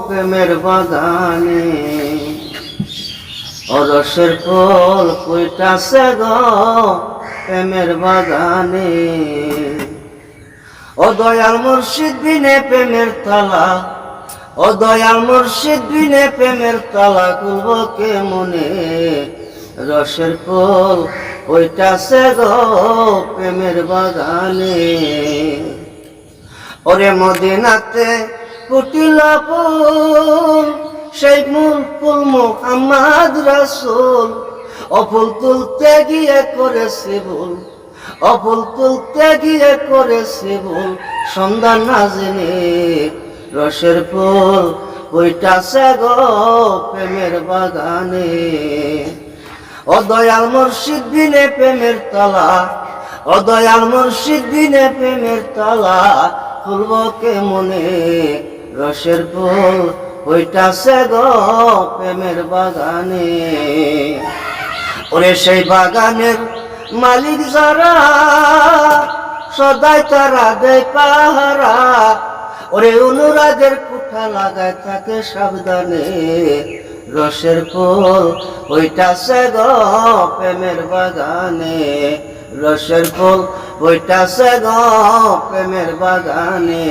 প্রেমের বাগানে, ও রসের ফুল ফুইটাছে গো প্রেমের বাগানে। ও দয়াল মুর্শিদ বিনে প্রেমের তালা, ও দয়াল মুর্শিদ বিনে প্রেমের তালা খুলব কে মনে। রসের ফুল ফুইটাছে গো প্রেমের বাগানে। ওরে মদিনাতে ফুটিল ফুল, সেই মূল ফুল মুহাম্মদ রাসূল। ও ফুল তুলতে গিয়ে করেছে ভুল, ও ফুল তুলতে গিয়ে করেছে ভুল, সন্ধান না জেনে। রসের ফুল ফুইটাছে গো প্রেমের বাগানে। ও দয়াল মুর্শিদ বিনে প্রেমের তালা, ও দয়াল মুর্শিদ বিনে প্রেমের তালা খুলব কে মনে। রসের ফুল ফুইটাছে গো প্রেমের বাগানে। ওরে সেই বাগানের মালিক যারা, সদাই তারা দেয় পাহারা। ওরে অনুরাগের কুঠা লাগায় থাকে সাবধানে। রসের ফুল ফুইটাছে গো প্রেমের বাগানে। রসের ফুল ফুইটাছে গো প্রেমের বাগানে।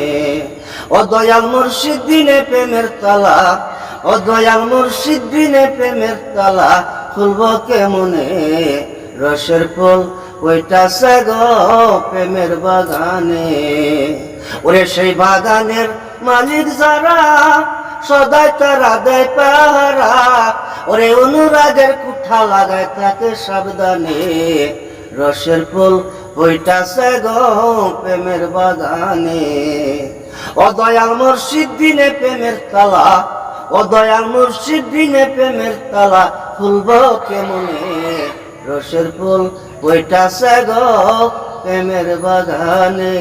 ও দয়াল মুর্শিদ বিনে প্রেমের তালা, ও দয়াল মুর্শিদ বিনে প্রেমের তালা খুলব কে মনে। রসের ফুল ফুইটাছে গো প্রেমের বাগানে। ওরে সেই বাগানের মালিক যারা, সদাই তারা দেয় পাহারা। ওরে অনুরাগের কুঠা লাগায় থাকে সাবধানে। রসের ফুল ফুইটাছে গো প্রেমের বাগানে। ও দয়াল মুর্শিদ বিনে প্রেমের তালা, ও দয়াল মুর্শিদ বিনে প্রেমের তালা খুলব কে মনে। রসের ফুল ফুইটাছে গো প্রেমের বাগানে।